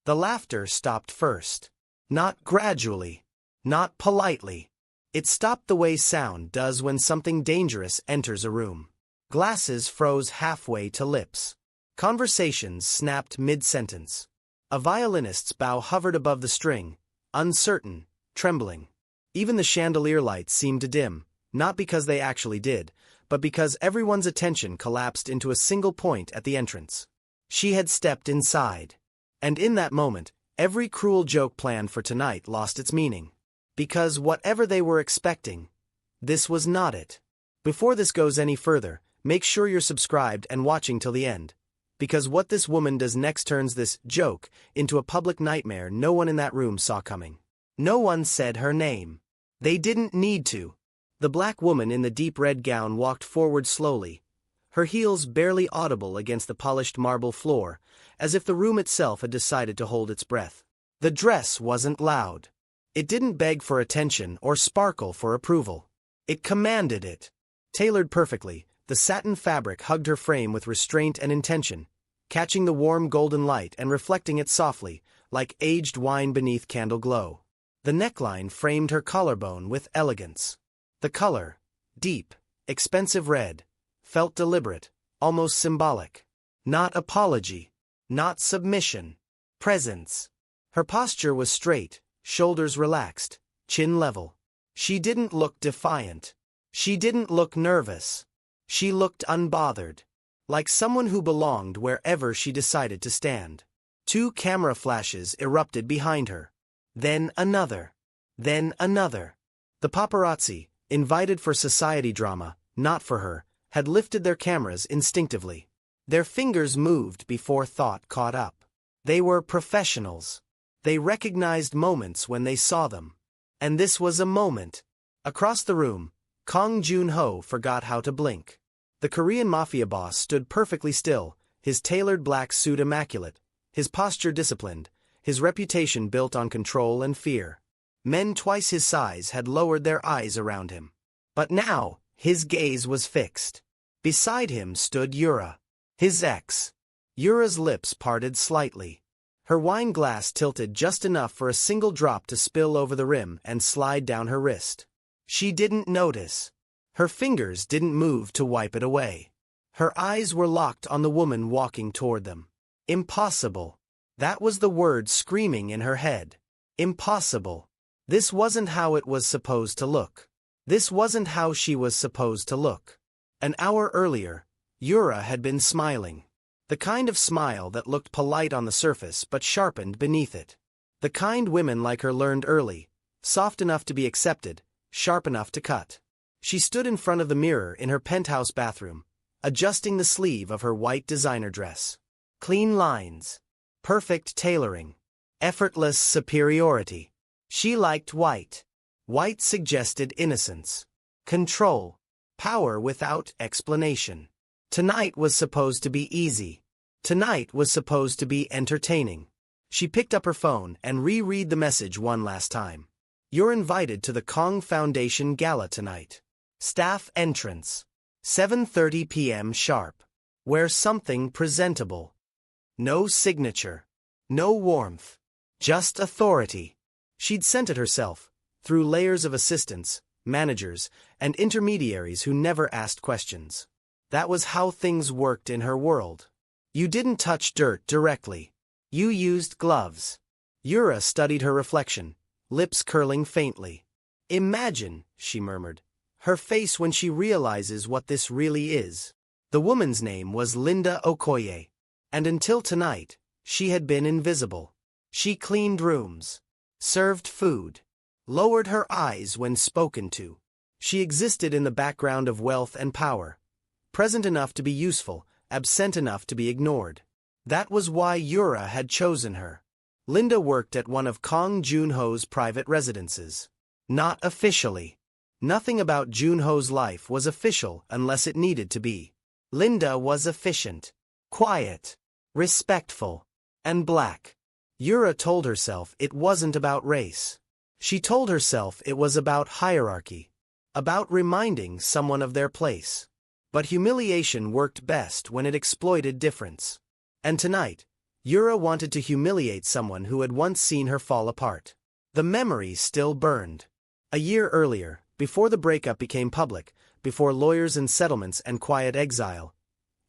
The laughter stopped first. Not gradually. Not politely. It stopped the way sound does when something dangerous enters a room. Glasses froze halfway to lips. Conversations snapped mid-sentence. A violinist's bow hovered above the string, uncertain, trembling. Even the chandelier lights seemed to dim, not because they actually did, but because everyone's attention collapsed into a single point at the entrance. She had stepped inside. And in that moment, every cruel joke planned for tonight lost its meaning. Because whatever they were expecting, this was not it. Before this goes any further, make sure you're subscribed and watching till the end. Because what this woman does next turns this joke into a public nightmare no one in that room saw coming. No one said her name. They didn't need to. The black woman in the deep red gown walked forward slowly, her heels barely audible against the polished marble floor, as if the room itself had decided to hold its breath. The dress wasn't loud. It didn't beg for attention or sparkle for approval. It commanded it. Tailored perfectly, the satin fabric hugged her frame with restraint and intention, catching the warm golden light and reflecting it softly, like aged wine beneath candle glow. The neckline framed her collarbone with elegance. The color, deep, expensive red, felt deliberate, almost symbolic. Not apology. Not submission. Presence. Her posture was straight, shoulders relaxed, chin level. She didn't look defiant. She didn't look nervous. She looked unbothered. Like someone who belonged wherever she decided to stand. 2 camera flashes erupted behind her. Then another. Then another. The paparazzi, invited for society drama, not for her, had lifted their cameras instinctively. Their fingers moved before thought caught up. They were professionals. They recognized moments when they saw them. And this was a moment. Across the room, Kang Joon-ho forgot how to blink. The Korean Mafia boss stood perfectly still, his tailored black suit immaculate, his posture disciplined, his reputation built on control and fear. Men twice his size had lowered their eyes around him. But now, his gaze was fixed. Beside him stood Yura, his ex. Yura's lips parted slightly. Her wine glass tilted just enough for a single drop to spill over the rim and slide down her wrist. She didn't notice. Her fingers didn't move to wipe it away. Her eyes were locked on the woman walking toward them. Impossible. That was the word screaming in her head. Impossible. This wasn't how it was supposed to look. This wasn't how she was supposed to look. An hour earlier, Yura had been smiling. The kind of smile that looked polite on the surface but sharpened beneath it. The kind women like her learned early, soft enough to be accepted, sharp enough to cut. She stood in front of the mirror in her penthouse bathroom, adjusting the sleeve of her white designer dress. Clean lines. Perfect tailoring. Effortless superiority. She liked white. White suggested innocence. Control. Power without explanation. Tonight was supposed to be easy. Tonight was supposed to be entertaining. She picked up her phone and reread the message one last time. You're invited to the Kong Foundation Gala tonight. Staff entrance. 7:30 p.m. sharp. Wear something presentable. No signature. No warmth. Just authority. She'd sent it herself, through layers of assistants, managers, and intermediaries who never asked questions. That was how things worked in her world. You didn't touch dirt directly. You used gloves. Yura studied her reflection, lips curling faintly. Imagine, she murmured, her face when she realizes what this really is. The woman's name was Linda Okoye. And until tonight, she had been invisible. She cleaned rooms, served food, lowered her eyes when spoken to. She existed in the background of wealth and power, present enough to be useful, absent enough to be ignored. That was why Yura had chosen her. Linda worked at one of Kang Joon-ho's private residences. Not officially. Nothing about Joon-ho's life was official unless it needed to be. Linda was efficient, quiet, respectful, and black. Yura told herself it wasn't about race. She told herself it was about hierarchy, about reminding someone of their place. But humiliation worked best when it exploited difference. And tonight, Yura wanted to humiliate someone who had once seen her fall apart. The memory still burned. A year earlier, before the breakup became public, before lawyers and settlements and quiet exile,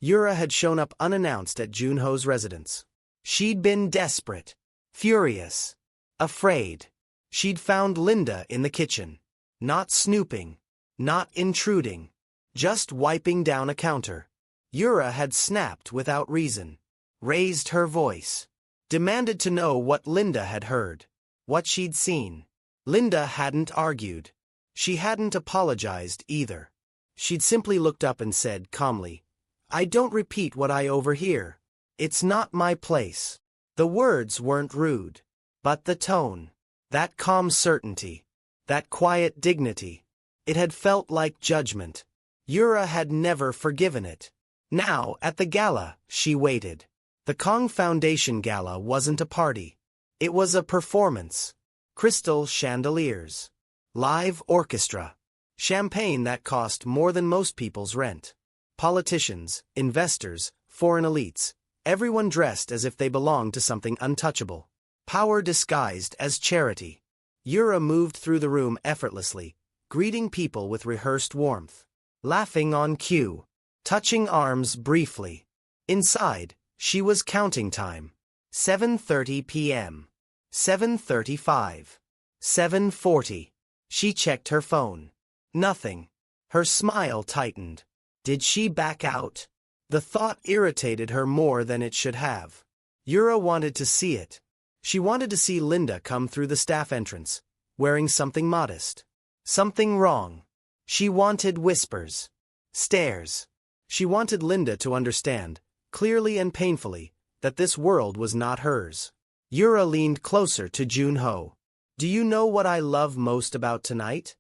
Yura had shown up unannounced at Junho's residence. She'd been desperate, furious, afraid. She'd found Linda in the kitchen. Not snooping, not intruding, just wiping down a counter. Yura had snapped without reason, raised her voice, demanded to know what Linda had heard, what she'd seen. Linda hadn't argued. She hadn't apologized either. She'd simply looked up and said calmly, "I don't repeat what I overhear. It's not my place." The words weren't rude, but the tone, that calm certainty, that quiet dignity, it had felt like judgment. Yura had never forgiven it. Now, at the gala, she waited. The Kong Foundation Gala wasn't a party. It was a performance. Crystal chandeliers, live orchestra, champagne that cost more than most people's rent. Politicians, investors, foreign elites, everyone dressed as if they belonged to something untouchable. Power disguised as charity. Yura moved through the room effortlessly, greeting people with rehearsed warmth, laughing on cue, touching arms briefly. Inside, she was counting time. 7:30 p.m. 7:35. 7:40. She checked her phone. Nothing. Her smile tightened. Did she back out? The thought irritated her more than it should have. Yura wanted to see it. She wanted to see Linda come through the staff entrance, wearing something modest. Something wrong. She wanted whispers. Stares. She wanted Linda to understand, clearly and painfully, that this world was not hers. Yura leaned closer to Junho. "Do you know what I love most about tonight?"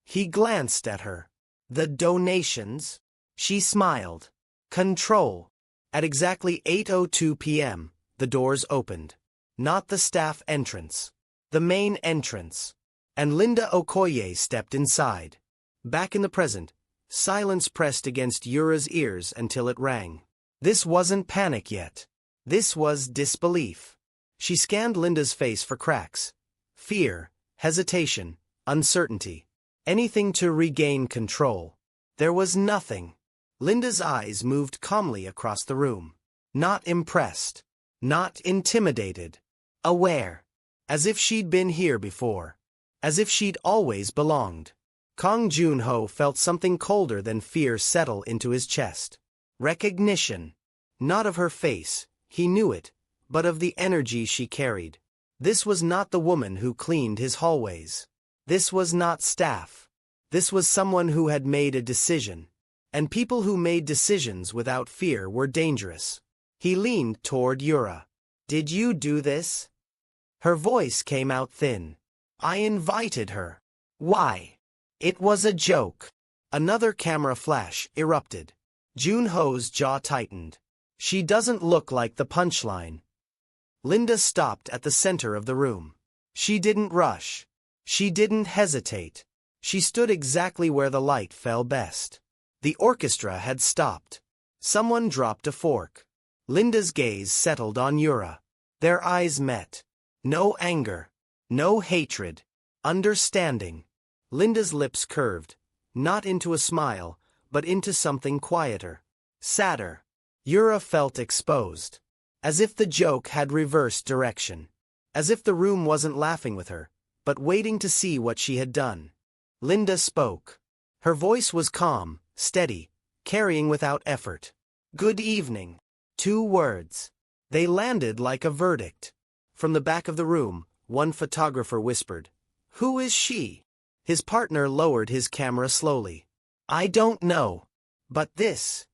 He glanced at her. "The donations?" She smiled. "Control." At exactly 8:02 p.m., the doors opened. Not the staff entrance. The main entrance. And Linda Okoye stepped inside. Back in the present, silence pressed against Yura's ears until it rang. This wasn't panic yet. This was disbelief. She scanned Linda's face for cracks. Fear, hesitation, uncertainty. Anything to regain control. There was nothing. Linda's eyes moved calmly across the room. Not impressed. Not intimidated. Aware. As if she'd been here before. As if she'd always belonged. Kong Junho felt something colder than fear settle into his chest. Recognition. Not of her face, he knew it, but of the energy she carried. This was not the woman who cleaned his hallways. This was not staff. This was someone who had made a decision. And people who made decisions without fear were dangerous. He leaned toward Yura. "Did you do this?" Her voice came out thin. "I invited her." "Why?" "It was a joke." Another camera flash erupted. Junho's jaw tightened. "She doesn't look like the punchline." Linda stopped at the center of the room. She didn't rush. She didn't hesitate. She stood exactly where the light fell best. The orchestra had stopped. Someone dropped a fork. Linda's gaze settled on Yura. Their eyes met. No anger. No hatred. Understanding. Linda's lips curved, not into a smile, but into something quieter. Sadder. Yura felt exposed. As if the joke had reversed direction. As if the room wasn't laughing with her, but waiting to see what she had done. Linda spoke. Her voice was calm, steady, carrying without effort. "Good evening." 2 words. They landed like a verdict. From the back of the room, one photographer whispered, "Who is she?" His partner lowered his camera slowly. "I don't know. But this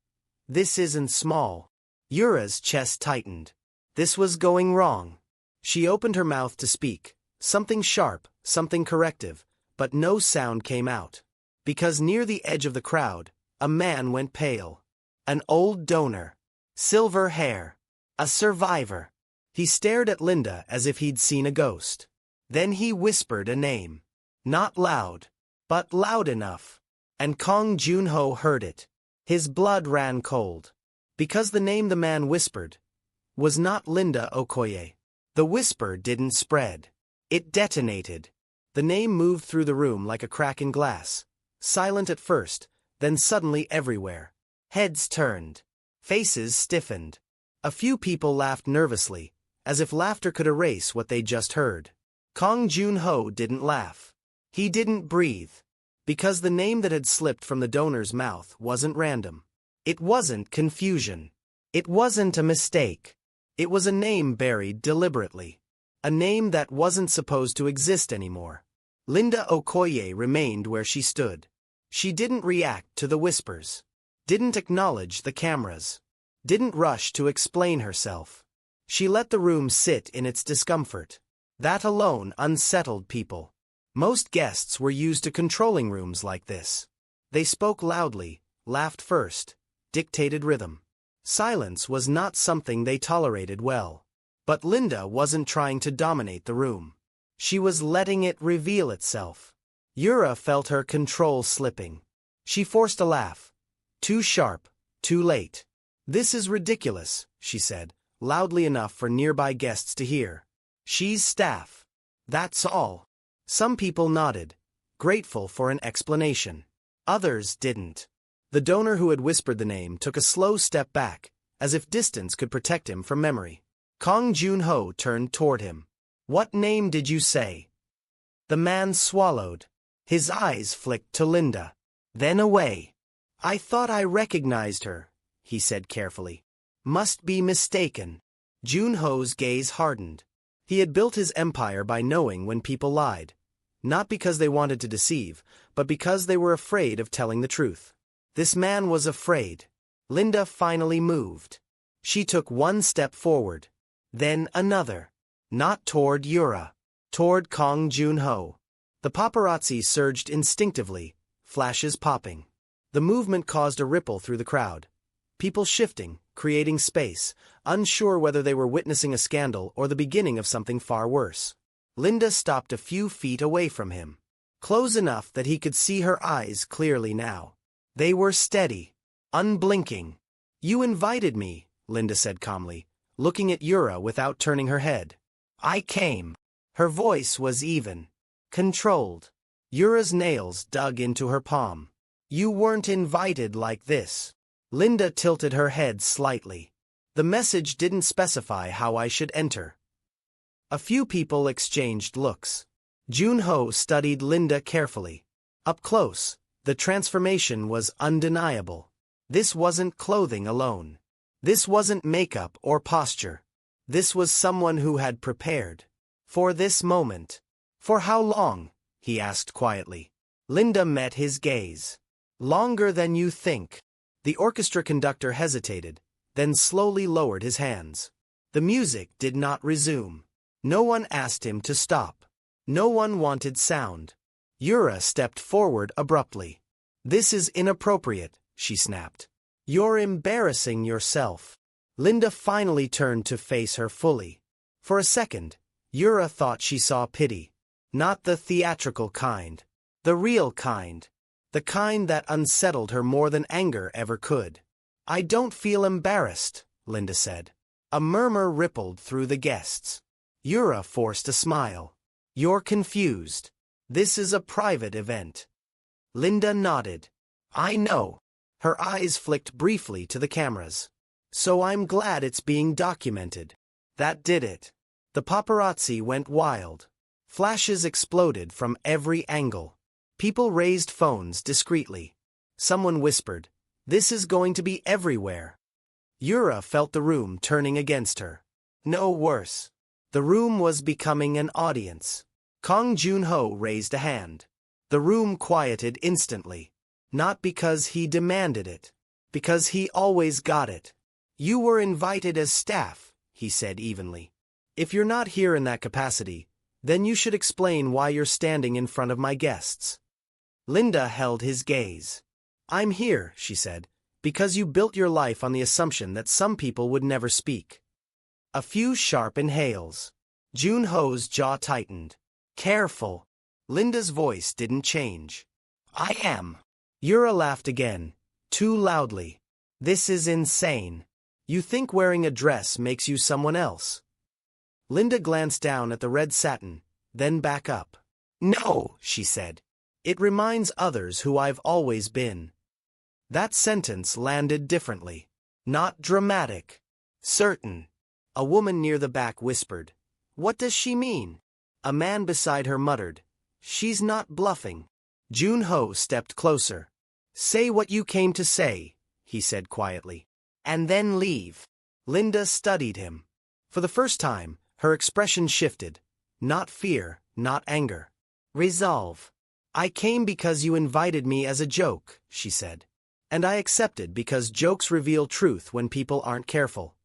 isn't small." Yura's chest tightened. This was going wrong. She opened her mouth to speak, something sharp, something corrective, but no sound came out. Because near the edge of the crowd, a man went pale. An old donor. Silver hair. A survivor. He stared at Linda as if he'd seen a ghost. Then he whispered a name. Not loud, but loud enough. And Kong Junho heard it. His blood ran cold. Because the name the man whispered was not Linda Okoye. The whisper didn't spread. It detonated. The name moved through the room like a crack in glass, silent at first, then suddenly everywhere. Heads turned. Faces stiffened. A few people laughed nervously, as if laughter could erase what they'd just heard. Kong Joon-ho didn't laugh. He didn't breathe. Because the name that had slipped from the donor's mouth wasn't random. It wasn't confusion. It wasn't a mistake. It was a name buried deliberately. A name that wasn't supposed to exist anymore. Linda Okoye remained where she stood. She didn't react to the whispers. Didn't acknowledge the cameras. Didn't rush to explain herself. She let the room sit in its discomfort. That alone unsettled people. Most guests were used to controlling rooms like this. They spoke loudly, laughed first, dictated rhythm. Silence was not something they tolerated well. But Linda wasn't trying to dominate the room. She was letting it reveal itself. Yura felt her control slipping. She forced a laugh. Too sharp, too late. "This is ridiculous," she said, loudly enough for nearby guests to hear. "She's staff. That's all." Some people nodded, grateful for an explanation. Others didn't. The donor who had whispered the name took a slow step back, as if distance could protect him from memory. Kong Joon-ho turned toward him. "What name did you say?" The man swallowed. His eyes flicked to Linda. Then away. "I thought I recognized her," he said carefully. "Must be mistaken." Joon-ho's gaze hardened. He had built his empire by knowing when people lied. Not because they wanted to deceive, but because they were afraid of telling the truth. This man was afraid. Linda finally moved. She took one step forward. Then another. Not toward Yura. Toward Kong Joon-ho. The paparazzi surged instinctively, flashes popping. The movement caused a ripple through the crowd. People shifting, creating space, unsure whether they were witnessing a scandal or the beginning of something far worse. Linda stopped a few feet away from him. Close enough that he could see her eyes clearly now. They were steady, unblinking. "You invited me," Linda said calmly, looking at Yura without turning her head. "I came." Her voice was even, controlled. Yura's nails dug into her palm. "You weren't invited like this." Linda tilted her head slightly. "The message didn't specify how I should enter." A few people exchanged looks. Joon-ho studied Linda carefully. Up close, the transformation was undeniable. This wasn't clothing alone. This wasn't makeup or posture. This was someone who had prepared. For this moment. "For how long?" he asked quietly. Linda met his gaze. "Longer than you think." The orchestra conductor hesitated, then slowly lowered his hands. The music did not resume. No one asked him to stop. No one wanted sound. Yura stepped forward abruptly. "This is inappropriate," she snapped. "You're embarrassing yourself." Linda finally turned to face her fully. For a second, Yura thought she saw pity. Not the theatrical kind. The real kind. The kind that unsettled her more than anger ever could. "I don't feel embarrassed," Linda said. A murmur rippled through the guests. Yura forced a smile. "You're confused. This is a private event." Linda nodded. "I know." Her eyes flicked briefly to the cameras. "So I'm glad it's being documented." That did it. The paparazzi went wild. Flashes exploded from every angle. People raised phones discreetly. Someone whispered, "This is going to be everywhere." Yura felt the room turning against her. No worse. The room was becoming an audience. Kong Joon-ho raised a hand. The room quieted instantly. Not because he demanded it. Because he always got it. "You were invited as staff," he said evenly. "If you're not here in that capacity, then you should explain why you're standing in front of my guests." Linda held his gaze. "I'm here," she said, "because you built your life on the assumption that some people would never speak." A few sharp inhales. Joon-ho's jaw tightened. "Careful." Linda's voice didn't change. "I am." Yura laughed again, too loudly. "This is insane." You think wearing a dress makes you someone else? Linda glanced down at the red satin, then back up. No, she said. It reminds others who I've always been. That sentence landed differently. Not dramatic. Certain. A woman near the back whispered. What does she mean? A man beside her muttered. She's not bluffing. Jun-ho stepped closer. Say what you came to say, he said quietly. And then leave. Linda studied him. For the first time, her expression shifted. Not fear, not anger. Resolve. I came because you invited me as a joke, she said. And I accepted because jokes reveal truth when people aren't careful.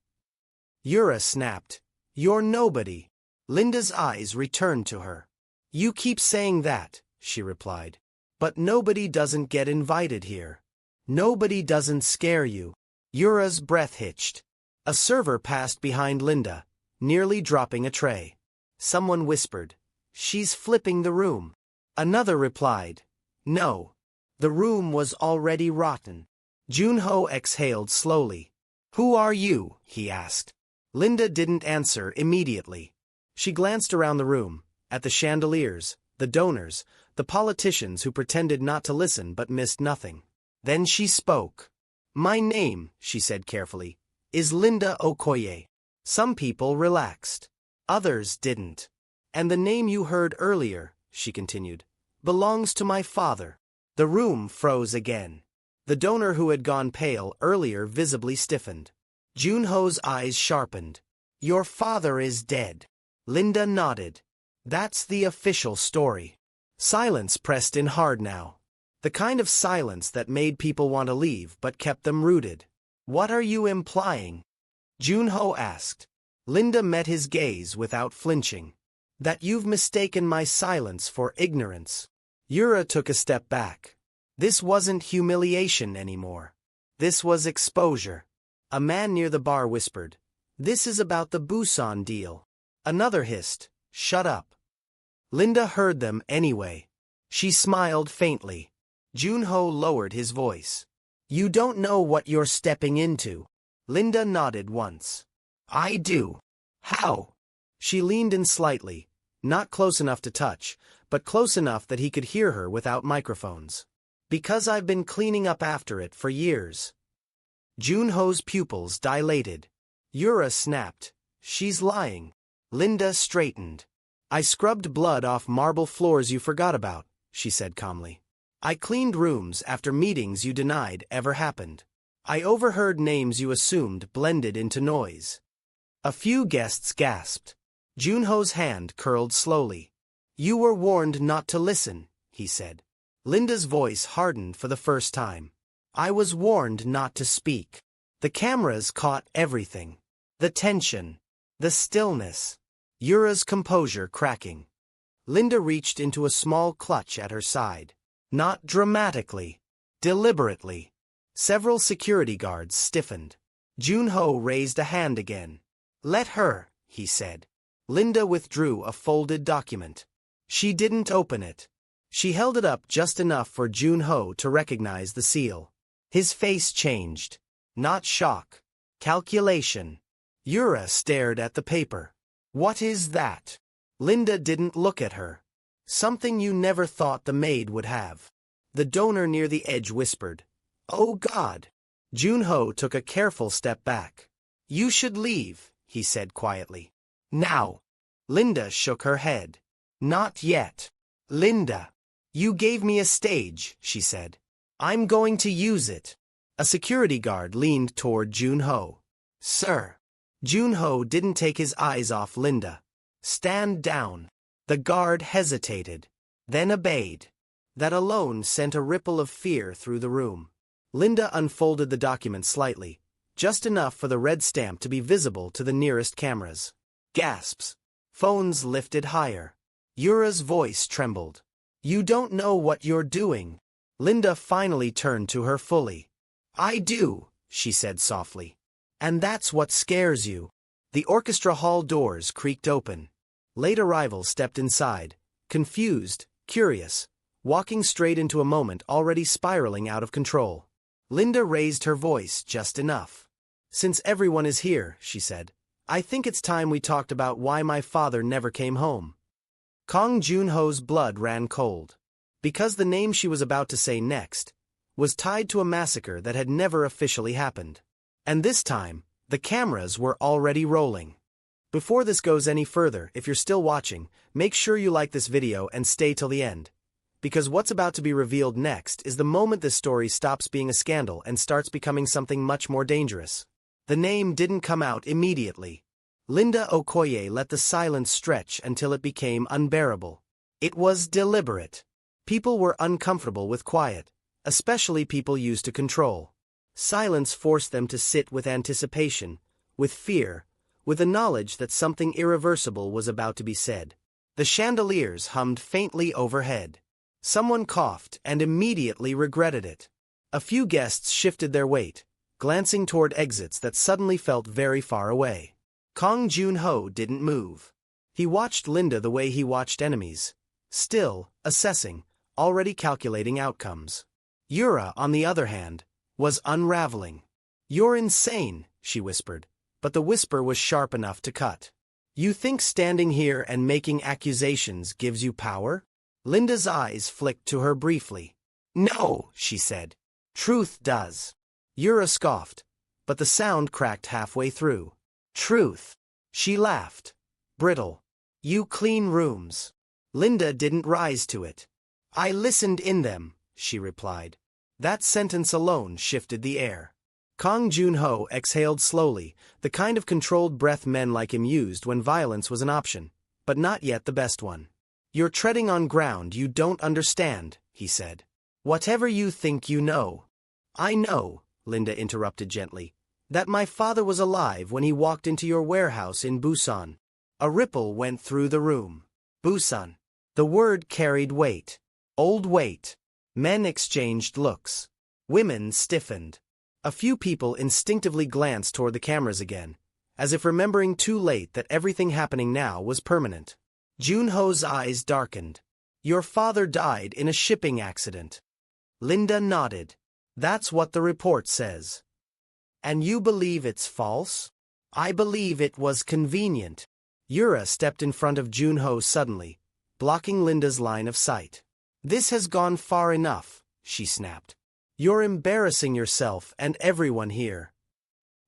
Yura snapped. You're nobody. Linda's eyes returned to her. You keep saying that, she replied. But nobody doesn't get invited here. Nobody doesn't scare you. Yura's breath hitched. A server passed behind Linda, nearly dropping a tray. Someone whispered. She's flipping the room. Another replied. No. The room was already rotten. Jun-ho exhaled slowly. Who are you? He asked. Linda didn't answer immediately. She glanced around the room, at the chandeliers, the donors, the politicians who pretended not to listen but missed nothing. Then she spoke. My name, she said carefully, is Linda Okoye. Some people relaxed. Others didn't. And the name you heard earlier, she continued, belongs to my father. The room froze again. The donor who had gone pale earlier visibly stiffened. Jun-ho's eyes sharpened. Your father is dead. Linda nodded. That's the official story. Silence pressed in hard now. The kind of silence that made people want to leave but kept them rooted. What are you implying? Jun-ho asked. Linda met his gaze without flinching. That you've mistaken my silence for ignorance. Yura took a step back. This wasn't humiliation anymore. This was exposure. A man near the bar whispered. This is about the Busan deal. Another hissed. Shut up. Linda heard them anyway. She smiled faintly. Jun-ho lowered his voice. You don't know what you're stepping into. Linda nodded once. I do. How? She leaned in slightly, not close enough to touch, but close enough that he could hear her without microphones. Because I've been cleaning up after it for years. Jun-ho's pupils dilated. Yura snapped. She's lying. Linda straightened. I scrubbed blood off marble floors you forgot about, she said calmly. I cleaned rooms after meetings you denied ever happened. I overheard names you assumed blended into noise. A few guests gasped. Jun-ho's hand curled slowly. You were warned not to listen, he said. Linda's voice hardened for the first time. I was warned not to speak. The cameras caught everything. The tension. The stillness. Yura's composure cracking. Linda reached into a small clutch at her side. Not dramatically. Deliberately. Several security guards stiffened. Jun-ho raised a hand again. Let her, he said. Linda withdrew a folded document. She didn't open it. She held it up just enough for Jun-ho to recognize the seal. His face changed. Not shock. Calculation. Yura stared at the paper. What is that? Linda didn't look at her. Something you never thought the maid would have. The donor near the edge whispered. Oh God. Jun-ho took a careful step back. You should leave, he said quietly. Now. Linda shook her head. Not yet. Linda. You gave me a stage, she said. I'm going to use it. A security guard leaned toward Jun-ho. Sir. Jun-ho didn't take his eyes off Linda. Stand down. The guard hesitated, then obeyed. That alone sent a ripple of fear through the room. Linda unfolded the document slightly, just enough for the red stamp to be visible to the nearest cameras. Gasps. Phones lifted higher. Yura's voice trembled. You don't know what you're doing. Linda finally turned to her fully. I do, she said softly. And that's what scares you. The orchestra hall doors creaked open. Late arrivals stepped inside, confused, curious, walking straight into a moment already spiraling out of control. Linda raised her voice just enough. Since everyone is here, she said, I think it's time we talked about why my father never came home. Kang Junho's blood ran cold. Because the name she was about to say next was tied to a massacre that had never officially happened. And this time, the cameras were already rolling. Before this goes any further, if you're still watching, make sure you like this video and stay till the end. Because what's about to be revealed next is the moment this story stops being a scandal and starts becoming something much more dangerous. The name didn't come out immediately. Linda Okoye let the silence stretch until it became unbearable. It was deliberate. People were uncomfortable with quiet, especially people used to control. Silence forced them to sit with anticipation, with fear, with the knowledge that something irreversible was about to be said. The chandeliers hummed faintly overhead. Someone coughed and immediately regretted it. A few guests shifted their weight, glancing toward exits that suddenly felt very far away. Kang Junho didn't move. He watched Linda the way he watched enemies. Still, assessing, already calculating outcomes. Yura, on the other hand, was unraveling. You're insane, she whispered, but the whisper was sharp enough to cut. You think standing here and making accusations gives you power? Linda's eyes flicked to her briefly. No, she said. Truth does. Yura scoffed, but the sound cracked halfway through. Truth. She laughed. Brittle. You clean rooms. Linda didn't rise to it. I listened in them, she replied. That sentence alone shifted the air. Kang Junho exhaled slowly, the kind of controlled breath men like him used when violence was an option, but not yet the best one. You're treading on ground you don't understand, he said. Whatever you think you know. I know, Linda interrupted gently, that my father was alive when he walked into your warehouse in Busan. A ripple went through the room. Busan. The word carried weight. Old weight. Men exchanged looks. Women stiffened. A few people instinctively glanced toward the cameras again, as if remembering too late that everything happening now was permanent. Junho's eyes darkened. Your father died in a shipping accident. Linda nodded. That's what the report says. And you believe it's false? I believe it was convenient. Yura stepped in front of Junho suddenly, blocking Linda's line of sight. This has gone far enough, she snapped. You're embarrassing yourself and everyone here.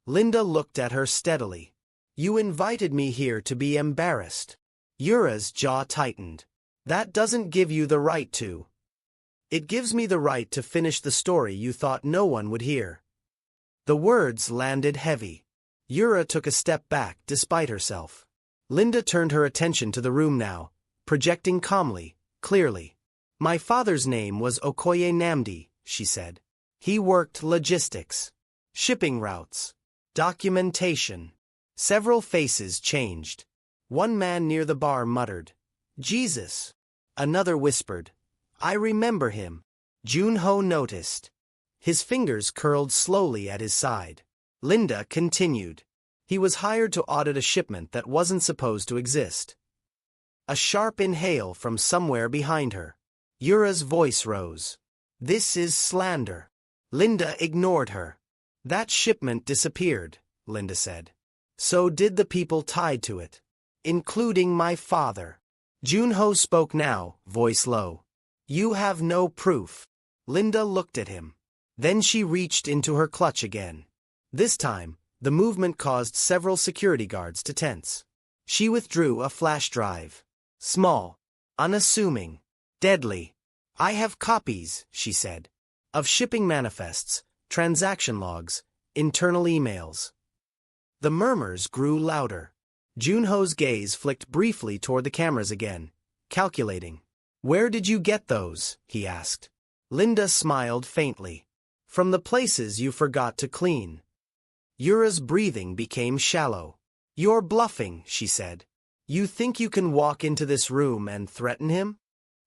Linda looked at her steadily. You invited me here to be embarrassed. Yura's jaw tightened. That doesn't give you the right to. It gives me the right to finish the story you thought no one would hear. The words landed heavy. Yura took a step back despite herself. Linda turned her attention to the room now, projecting calmly, clearly. My father's name was Okoye Namdi, she said. He worked logistics, shipping routes, documentation. Several faces changed. One man near the bar muttered, Jesus. Another whispered, I remember him. Junho noticed. His fingers curled slowly at his side. Linda continued. He was hired to audit a shipment that wasn't supposed to exist. A sharp inhale from somewhere behind her. Yura's voice rose. This is slander. Linda ignored her. That shipment disappeared, Linda said. So did the people tied to it. Including my father. Junho spoke now, voice low. You have no proof. Linda looked at him. Then she reached into her clutch again. This time, the movement caused several security guards to tense. She withdrew a flash drive. Small, unassuming, deadly. I have copies, she said, of shipping manifests, transaction logs, internal emails. The murmurs grew louder. Junho's gaze flicked briefly toward the cameras again, calculating. Where did you get those? He asked. Linda smiled faintly. From the places you forgot to clean. Yura's breathing became shallow. You're bluffing, she said. You think you can walk into this room and threaten him?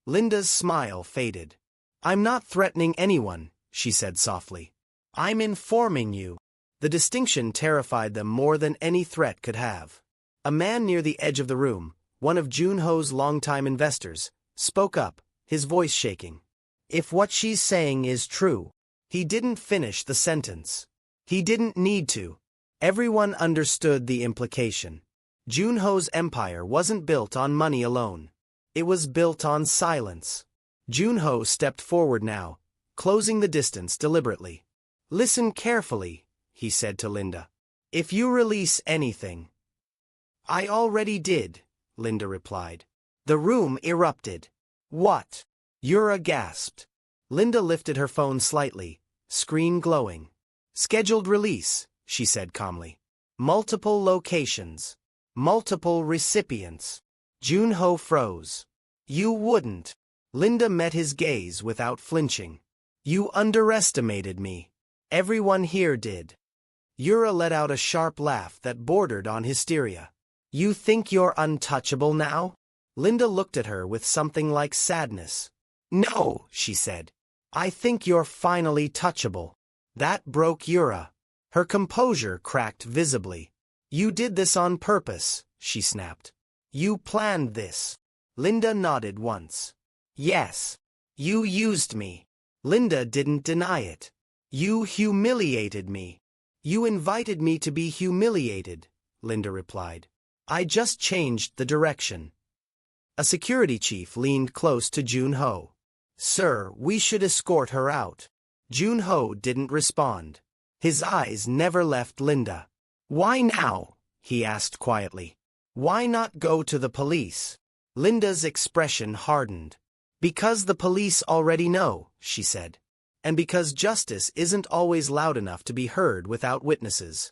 Linda's smile faded. I'm not threatening anyone, she said softly. I'm informing you. The distinction terrified them more than any threat could have. A man near the edge of the room, one of Junho's longtime investors, spoke up, his voice shaking. If what she's saying is true. He didn't finish the sentence. He didn't need to. Everyone understood the implication. Junho's empire wasn't built on money alone. It was built on silence. Junho stepped forward now, closing the distance deliberately. "Listen carefully," he said to Linda. "If you release anything—" "I already did," Linda replied. The room erupted. "What?" Yura gasped. Linda lifted her phone slightly, screen glowing. "Scheduled release," she said calmly. "Multiple locations. Multiple recipients." Junho froze. "You wouldn't." Linda met his gaze without flinching. "You underestimated me. Everyone here did." Yura let out a sharp laugh that bordered on hysteria. "You think you're untouchable now?" Linda looked at her with something like sadness. "No," she said. "I think you're finally touchable." That broke Yura. Her composure cracked visibly. "You did this on purpose," she snapped. "You planned this." Linda nodded once. "Yes. You used me." Linda didn't deny it. "You humiliated me." "You invited me to be humiliated," Linda replied. "I just changed the direction." A security chief leaned close to Junho. "Sir, we should escort her out." Junho didn't respond. His eyes never left Linda. "Why now?" he asked quietly. "Why not go to the police?" Linda's expression hardened. "Because the police already know," she said. "And because justice isn't always loud enough to be heard without witnesses."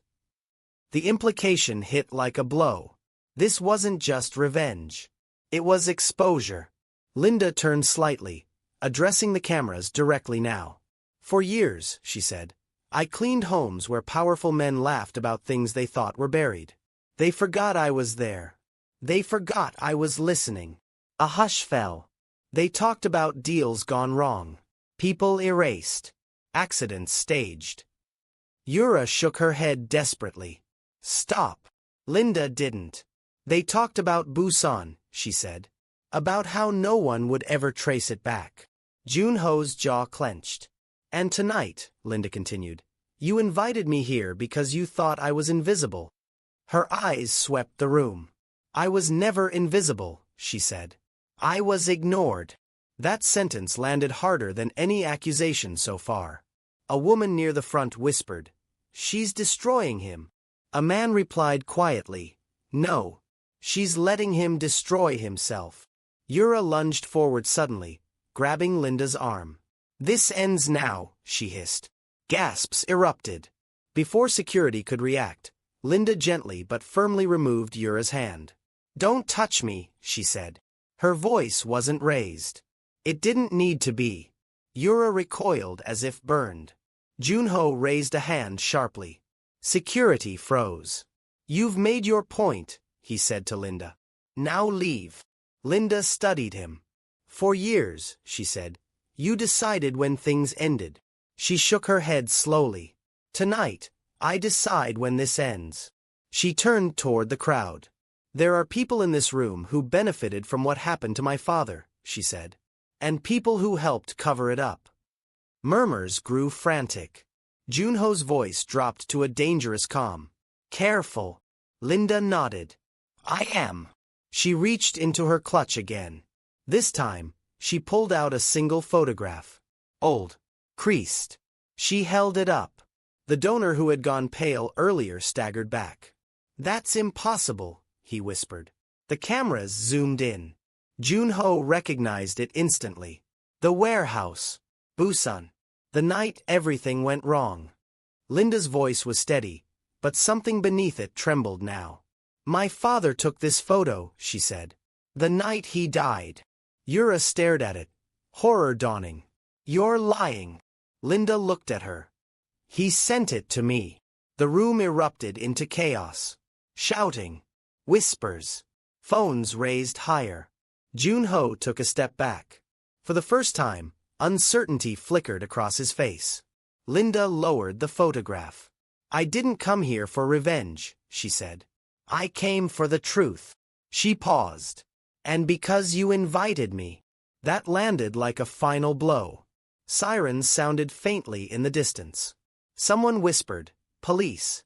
The implication hit like a blow. This wasn't just revenge. It was exposure. Linda turned slightly, addressing the cameras directly now. "For years," she said, "I cleaned homes where powerful men laughed about things they thought were buried. They forgot I was there. They forgot I was listening." A hush fell. They talked about deals gone wrong. People erased. Accidents staged. Yura shook her head desperately. "Stop." Linda didn't. "They talked about Busan," she said. "About how no one would ever trace it back." Junho's jaw clenched. "And tonight," Linda continued, "you invited me here because you thought I was invisible." Her eyes swept the room. "I was never invisible," she said. "I was ignored." That sentence landed harder than any accusation so far. A woman near the front whispered, "She's destroying him." A man replied quietly, "No. She's letting him destroy himself." Yura lunged forward suddenly, grabbing Linda's arm. "This ends now," she hissed. Gasps erupted. Before security could react, Linda gently but firmly removed Yura's hand. "Don't touch me," she said. Her voice wasn't raised. It didn't need to be. Yura recoiled as if burned. Junho raised a hand sharply. Security froze. "You've made your point," he said to Linda. "Now leave." Linda studied him. "For years," she said, "you decided when things ended." She shook her head slowly. "Tonight, I decide when this ends." She turned toward the crowd. "There are people in this room who benefited from what happened to my father," she said. "And people who helped cover it up." Murmurs grew frantic. Junho's voice dropped to a dangerous calm. "Careful." Linda nodded. "I am." She reached into her clutch again. This time, she pulled out a single photograph. Old. Creased. She held it up. The donor who had gone pale earlier staggered back. "That's impossible," he whispered. The cameras zoomed in. Junho recognized it instantly. The warehouse. Busan. The night everything went wrong. Linda's voice was steady, but something beneath it trembled now. "My father took this photo," she said. "The night he died." Yura stared at it, horror dawning. "You're lying." Linda looked at her. "He sent it to me." The room erupted into chaos. Shouting. Whispers. Phones raised higher. Junho took a step back. For the first time, uncertainty flickered across his face. Linda lowered the photograph. "I didn't come here for revenge," she said. "I came for the truth." She paused. "And because you invited me." That landed like a final blow. Sirens sounded faintly in the distance. Someone whispered, "Police."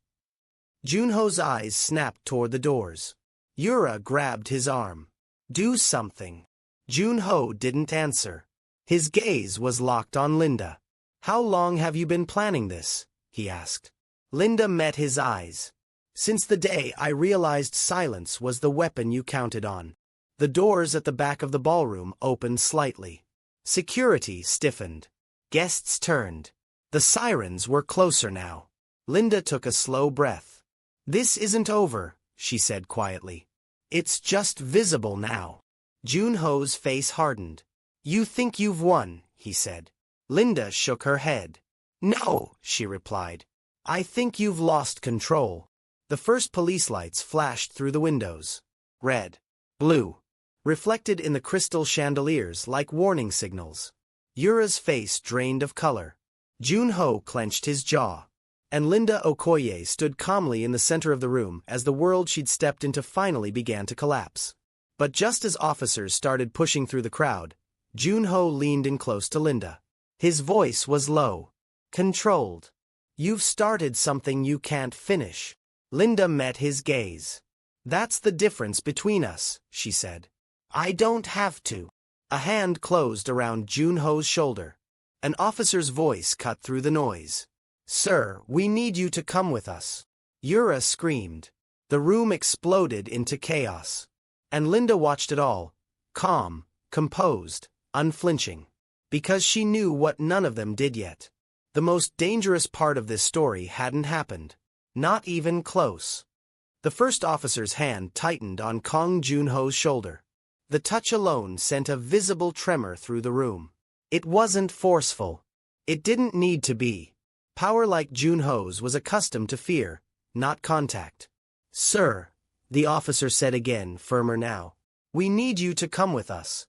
Junho's eyes snapped toward the doors. Yura grabbed his arm. Do something. Junho didn't answer. His gaze was locked on Linda. How long have you been planning this? He asked. Linda met his eyes. Since the day I realized silence was the weapon you counted on. The doors at the back of the ballroom opened slightly. Security stiffened. Guests turned. The sirens were closer now. Linda took a slow breath. This isn't over, she said quietly. It's just visible now. Junho's face hardened. You think you've won, he said. Linda shook her head. No, she replied. I think you've lost control. The first police lights flashed through the windows. Red. Blue. Reflected in the crystal chandeliers like warning signals. Yura's face drained of color. Junho clenched his jaw. And Linda Okoye stood calmly in the center of the room as the world she'd stepped into finally began to collapse. But just as officers started pushing through the crowd, Junho leaned in close to Linda. His voice was low. Controlled. You've started something you can't finish. Linda met his gaze. That's the difference between us, she said. I don't have to. A hand closed around Junho's shoulder. An officer's voice cut through the noise. Sir, we need you to come with us. Yura screamed. The room exploded into chaos. And Linda watched it all, calm, composed, unflinching. Because she knew what none of them did yet. The most dangerous part of this story hadn't happened. Not even close. The first officer's hand tightened on Kong Junho's shoulder. The touch alone sent a visible tremor through the room. It wasn't forceful. It didn't need to be. Power like Junho's was accustomed to fear, not contact. Sir, the officer said again, firmer now. We need you to come with us.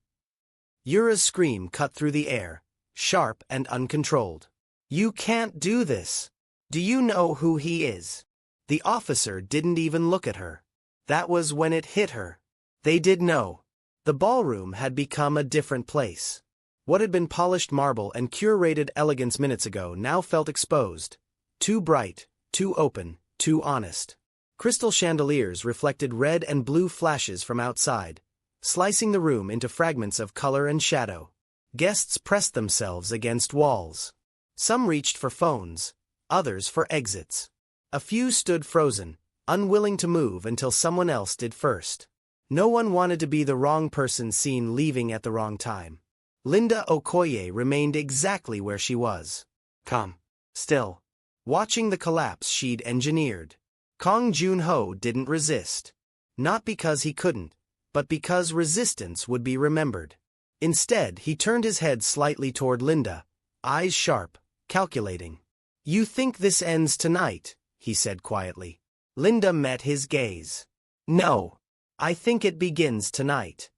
Yura's scream cut through the air, sharp and uncontrolled. You can't do this. Do you know who he is? The officer didn't even look at her. That was when it hit her. They did know. The ballroom had become a different place. What had been polished marble and curated elegance minutes ago now felt exposed. Too bright, too open, too honest. Crystal chandeliers reflected red and blue flashes from outside, slicing the room into fragments of color and shadow. Guests pressed themselves against walls. Some reached for phones, others for exits. A few stood frozen, unwilling to move until someone else did first. No one wanted to be the wrong person seen leaving at the wrong time. Linda Okoye remained exactly where she was. Calm. Still. Watching the collapse she'd engineered. Kong Junho didn't resist. Not because he couldn't, but because resistance would be remembered. Instead, he turned his head slightly toward Linda, eyes sharp, calculating. You think this ends tonight, he said quietly. Linda met his gaze. No. I think it begins tonight.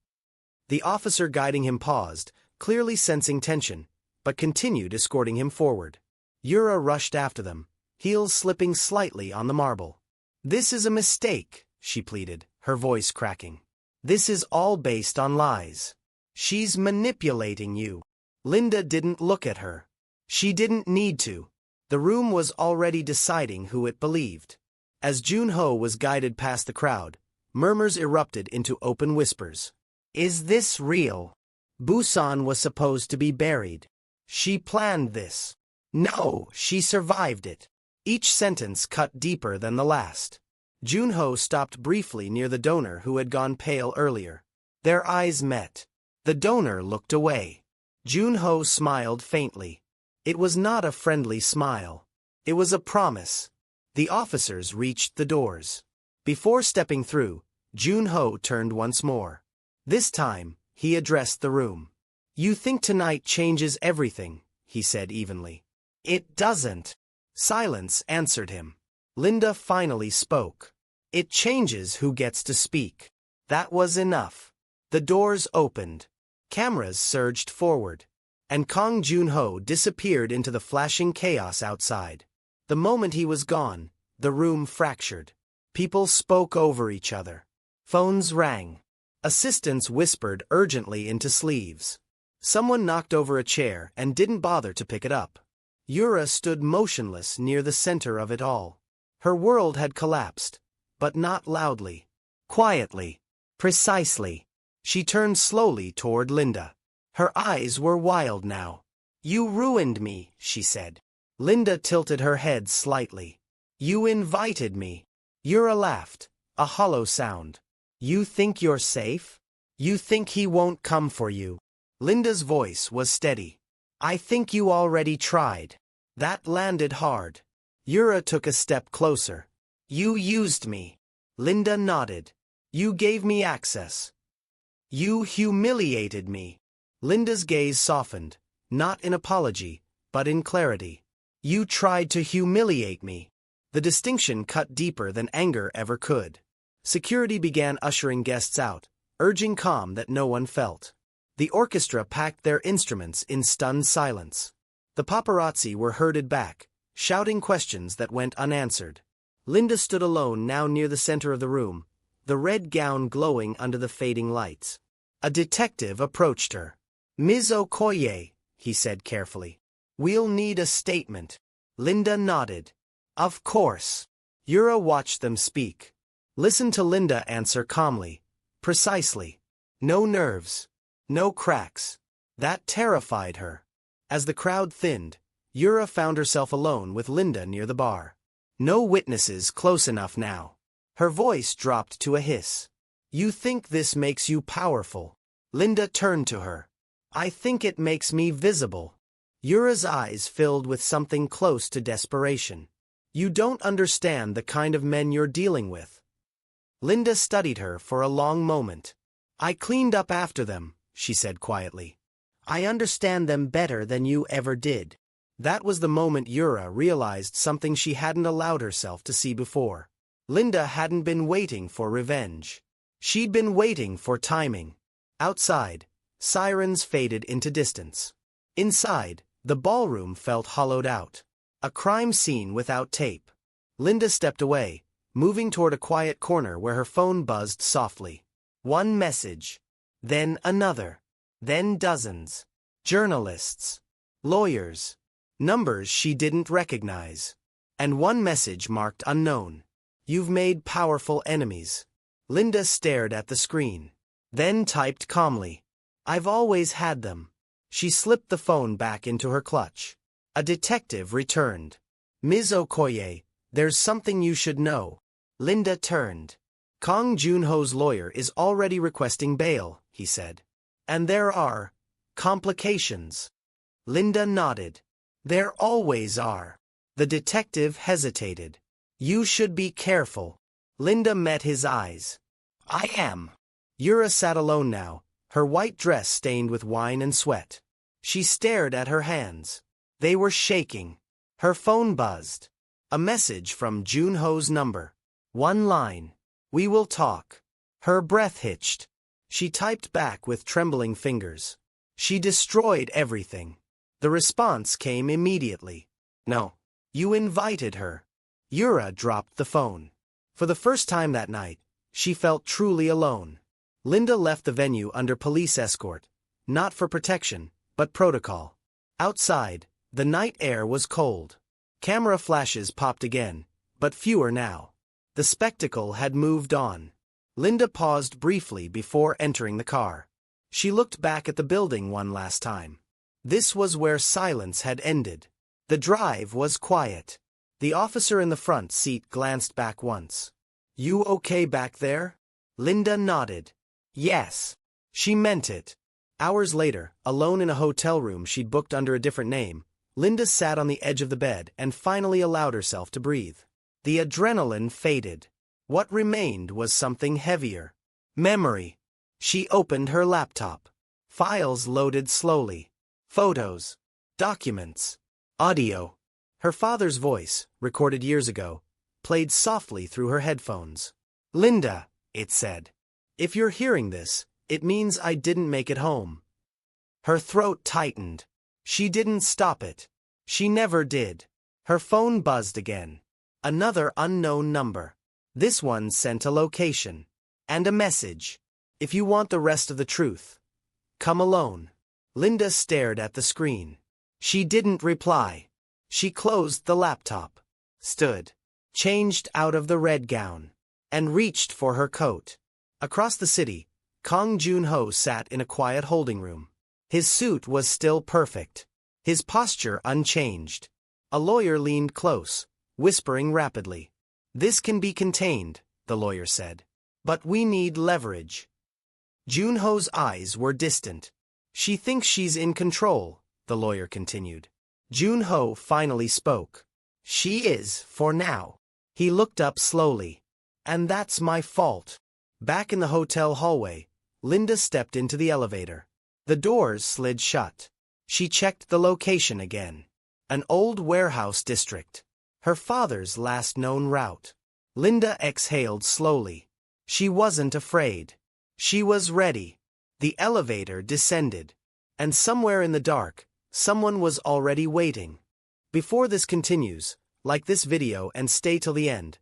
The officer guiding him paused, clearly sensing tension, but continued escorting him forward. Yura rushed after them, heels slipping slightly on the marble. This is a mistake, she pleaded, her voice cracking. This is all based on lies. She's manipulating you. Linda didn't look at her. She didn't need to. The room was already deciding who it believed. As Junho was guided past the crowd, murmurs erupted into open whispers. Is this real? Busan was supposed to be buried. She planned this. No, she survived it. Each sentence cut deeper than the last. Junho stopped briefly near the donor who had gone pale earlier. Their eyes met. The donor looked away. Junho smiled faintly. It was not a friendly smile. It was a promise. The officers reached the doors. Before stepping through, Junho turned once more. This time, he addressed the room. You think tonight changes everything, he said evenly. It doesn't. Silence answered him. Linda finally spoke. It changes who gets to speak. That was enough. The doors opened. Cameras surged forward. And Kong Junho disappeared into the flashing chaos outside. The moment he was gone, the room fractured. People spoke over each other. Phones rang. Assistants whispered urgently into sleeves. Someone knocked over a chair and didn't bother to pick it up. Yura stood motionless near the center of it all. Her world had collapsed, but not loudly. Quietly. Precisely. She turned slowly toward Linda. Her eyes were wild now. "You ruined me," she said. Linda tilted her head slightly. "You invited me." Yura laughed, a hollow sound. "You think you're safe? You think he won't come for you?" Linda's voice was steady. "I think you already tried." That landed hard. Yura took a step closer. "You used me." Linda nodded. "You gave me access. You humiliated me." Linda's gaze softened, not in apology, but in clarity. "You tried to humiliate me." The distinction cut deeper than anger ever could. Security began ushering guests out, urging calm that no one felt. The orchestra packed their instruments in stunned silence. The paparazzi were herded back, shouting questions that went unanswered. Linda stood alone now near the center of the room, the red gown glowing under the fading lights. A detective approached her. "Ms. Okoye," he said carefully. "We'll need a statement." Linda nodded. "Of course." Yura watched them speak. Listened to Linda answer calmly. Precisely. No nerves. No cracks. That terrified her. As the crowd thinned, Yura found herself alone with Linda near the bar. No witnesses close enough now. Her voice dropped to a hiss. "You think this makes you powerful?" Linda turned to her. "I think it makes me visible." Yura's eyes filled with something close to desperation. "You don't understand the kind of men you're dealing with." Linda studied her for a long moment. "I cleaned up after them," she said quietly. "I understand them better than you ever did." That was the moment Yura realized something she hadn't allowed herself to see before. Linda hadn't been waiting for revenge. She'd been waiting for timing. Outside, sirens faded into distance. Inside, the ballroom felt hollowed out. A crime scene without tape. Linda stepped away, moving toward a quiet corner where her phone buzzed softly. One message. Then another. Then dozens. Journalists. Lawyers. Numbers she didn't recognize. And one message marked unknown. "You've made powerful enemies." Linda stared at the screen. Then typed calmly. "I've always had them." She slipped the phone back into her clutch. A detective returned. "Ms. Okoye, there's something you should know." Linda turned. "Kong Junho's lawyer is already requesting bail," he said. "And there are complications." Linda nodded. "There always are." The detective hesitated. "You should be careful." Linda met his eyes. "I am." Yura sat alone now, her white dress stained with wine and sweat. She stared at her hands. They were shaking. Her phone buzzed. A message from Junho's number. One line. "We will talk." Her breath hitched. She typed back with trembling fingers. She destroyed everything. The response came immediately. "No. You invited her." Yura dropped the phone. For the first time that night, she felt truly alone. Linda left the venue under police escort, not for protection, but protocol. Outside, the night air was cold. Camera flashes popped again, but fewer now. The spectacle had moved on. Linda paused briefly before entering the car. She looked back at the building one last time. This was where silence had ended. The drive was quiet. The officer in the front seat glanced back once. "You okay back there?" Linda nodded. Yes. She meant it. Hours later, alone in a hotel room she'd booked under a different name, Linda sat on the edge of the bed and finally allowed herself to breathe. The adrenaline faded. What remained was something heavier. Memory. She opened her laptop. Files loaded slowly. Photos. Documents. Audio. Her father's voice, recorded years ago, played softly through her headphones. "Linda," it said. "If you're hearing this, it means I didn't make it home." Her throat tightened. She didn't stop it. She never did. Her phone buzzed again. Another unknown number. This one sent a location. And a message. "If you want the rest of the truth, come alone." Linda stared at the screen. She didn't reply. She closed the laptop. Stood. changed out of the red gown, and reached for her coat. Across the city, Kang Joon-ho sat in a quiet holding room. His suit was still perfect, his posture unchanged. A lawyer leaned close, whispering rapidly. "This can be contained," the lawyer said. "But we need leverage." Joon-ho's eyes were distant. "She thinks she's in control," the lawyer continued. Joon-ho finally spoke. "She is, for now." He looked up slowly. "And that's my fault." Back in the hotel hallway, Linda stepped into the elevator. The doors slid shut. She checked the location again. An old warehouse district. Her father's last known route. Linda exhaled slowly. She wasn't afraid. She was ready. The elevator descended. And somewhere in the dark, someone was already waiting. Before this continues, like this video and stay till the end.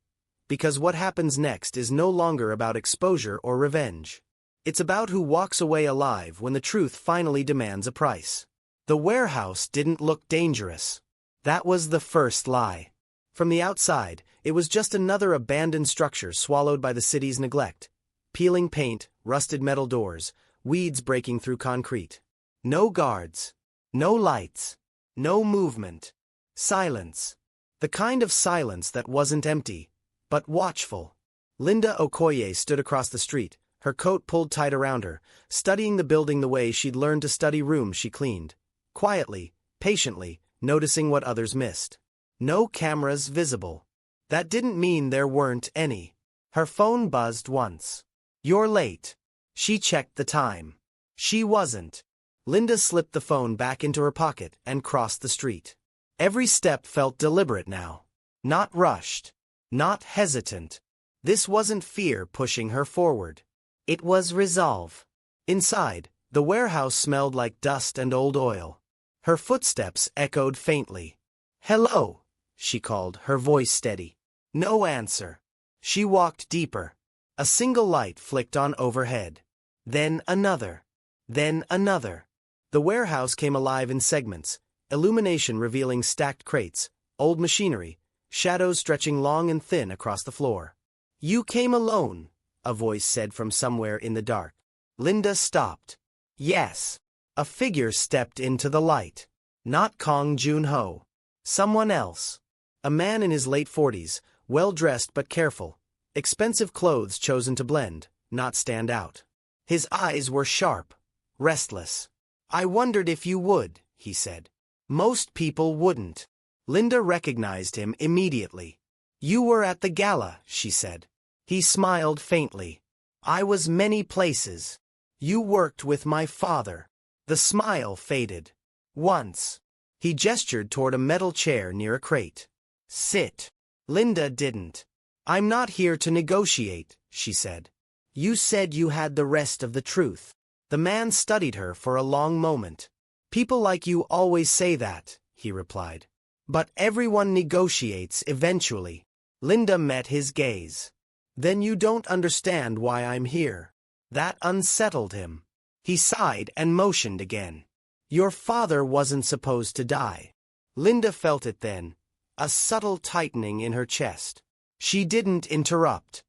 Because what happens next is no longer about exposure or revenge. It's about who walks away alive when the truth finally demands a price. The warehouse didn't look dangerous. That was the first lie. From the outside, it was just another abandoned structure swallowed by the city's neglect. Peeling paint, rusted metal doors, weeds breaking through concrete. No guards. No lights. No movement. Silence. The kind of silence that wasn't empty, but watchful. Linda Okoye stood across the street, her coat pulled tight around her, studying the building the way she'd learned to study rooms she cleaned. Quietly, patiently, noticing what others missed. No cameras visible. That didn't mean there weren't any. Her phone buzzed once. "You're late." She checked the time. She wasn't. Linda slipped the phone back into her pocket and crossed the street. Every step felt deliberate now. Not rushed. Not hesitant. This wasn't fear pushing her forward. It was resolve. Inside, the warehouse smelled like dust and old oil. Her footsteps echoed faintly. "Hello," she called, her voice steady. No answer. She walked deeper. A single light flicked on overhead. Then another. Then another. The warehouse came alive in segments, illumination revealing stacked crates, old machinery, shadows stretching long and thin across the floor. "You came alone," a voice said from somewhere in the dark. Linda stopped. Yes. A figure stepped into the light. Not Kang Joon-ho. Someone else. A man in his late 40s, well-dressed but careful. Expensive clothes chosen to blend, not stand out. His eyes were sharp, restless. "I wondered if you would," he said. "Most people wouldn't." Linda recognized him immediately. "You were at the gala," she said. He smiled faintly. "I was many places. You worked with my father." The smile faded. "Once." He gestured toward a metal chair near a crate. "Sit." Linda didn't. "I'm not here to negotiate," she said. "You said you had the rest of the truth." The man studied her for a long moment. "People like you always say that," he replied. "But everyone negotiates eventually." Linda met his gaze. "Then you don't understand why I'm here." That unsettled him. He sighed and motioned again. "Your father wasn't supposed to die." Linda felt it then, a subtle tightening in her chest. She didn't interrupt.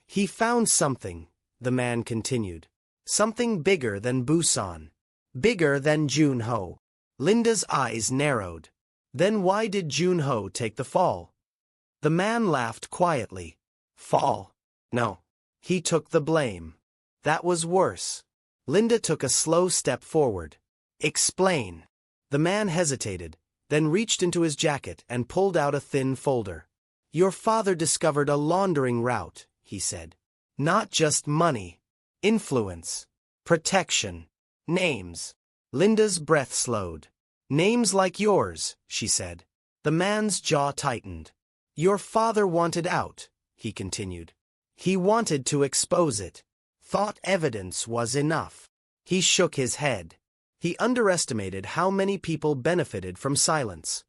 "He found something," the man continued. "Something bigger than Busan. Bigger than Joon-ho." Linda's eyes narrowed. "Then why did Joon-ho take the fall?" The man laughed quietly. "Fall? No. He took the blame." That was worse. Linda took a slow step forward. "Explain." The man hesitated, then reached into his jacket and pulled out a thin folder. "Your father discovered a laundering route," he said. "Not just money. Influence. Protection. Names." Linda's breath slowed. "Names like yours," she said. The man's jaw tightened. "Your father wanted out," he continued. "He wanted to expose it. Thought evidence was enough." He shook his head. He underestimated how many people benefited from silence.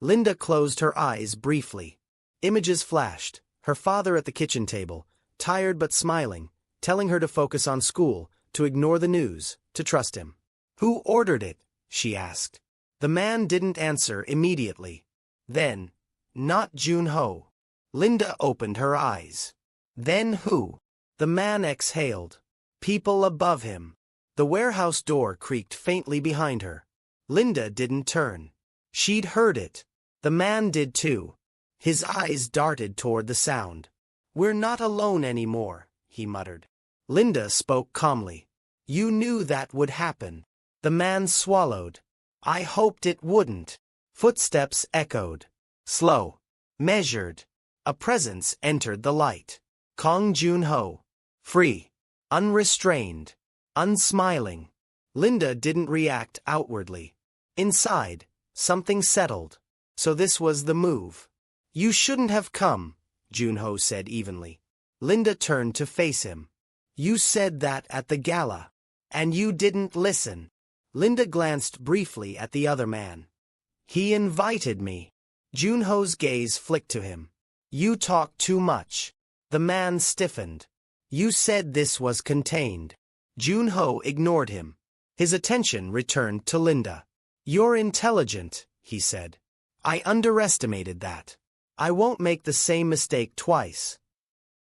Linda closed her eyes briefly. Images flashed, her father at the kitchen table, tired but smiling, telling her to focus on school, to ignore the news, to trust him. "Who ordered it?" she asked. The man didn't answer immediately. Then, "Not Joon-ho." Linda opened her eyes. Then who? The man exhaled. People above him. The warehouse door creaked faintly behind her. Linda didn't turn. She'd heard it. The man did too. His eyes darted toward the sound. "We're not alone anymore," he muttered. Linda spoke calmly. "You knew that would happen." The man swallowed. "I hoped it wouldn't." Footsteps echoed. Slow. Measured. A presence entered the light. Kong Joon-ho. Free. Unrestrained. Unsmiling. Linda didn't react outwardly. Inside, something settled. So this was the move. "You shouldn't have come," Joon-ho said evenly. Linda turned to face him. "You said that at the gala. And you didn't listen." Linda glanced briefly at the other man. "He invited me." Joon-ho's gaze flicked to him. "You talk too much." The man stiffened. "You said this was contained." Joon-ho ignored him. His attention returned to Linda. "You're intelligent," he said. "I underestimated that. I won't make the same mistake twice."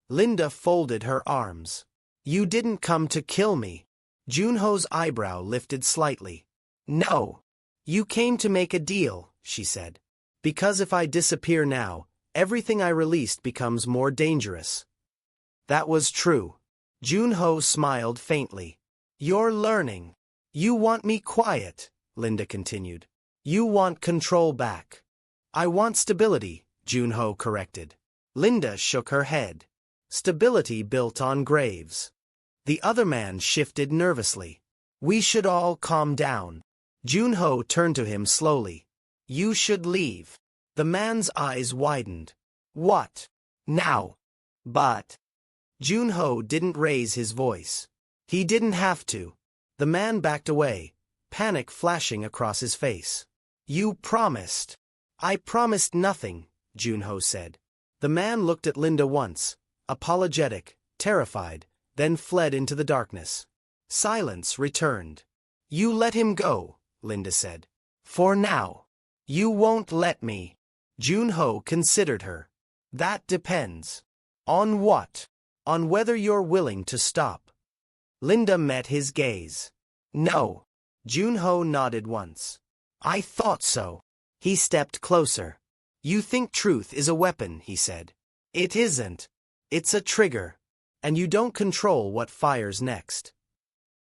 Linda folded her arms. "You didn't come to kill me." Joon-ho's eyebrow lifted slightly. "No. You came to make a deal," she said. "Because if I disappear now, everything I released becomes more dangerous." That was true. Joon-ho smiled faintly. "You're learning." "You want me quiet," Linda continued. "You want control back." "I want stability," Joon-ho corrected. Linda shook her head. "Stability built on graves." The other man shifted nervously. "We should all calm down." Joon-ho turned to him slowly. "You should leave." The man's eyes widened. "What? Now?" "But..." Joon-ho didn't raise his voice. He didn't have to. The man backed away, panic flashing across his face. "You promised." "I promised nothing," Joon-ho said. The man looked at Linda once, apologetic, terrified, then fled into the darkness. Silence returned. "You let him go," Linda said. "For now." "You won't let me." Joon-ho considered her. "That depends." "On what?" "On whether you're willing to stop." Linda met his gaze. "No." Joon-ho nodded once. "I thought so." He stepped closer. "You think truth is a weapon," he said. "It isn't. It's a trigger. And you don't control what fires next."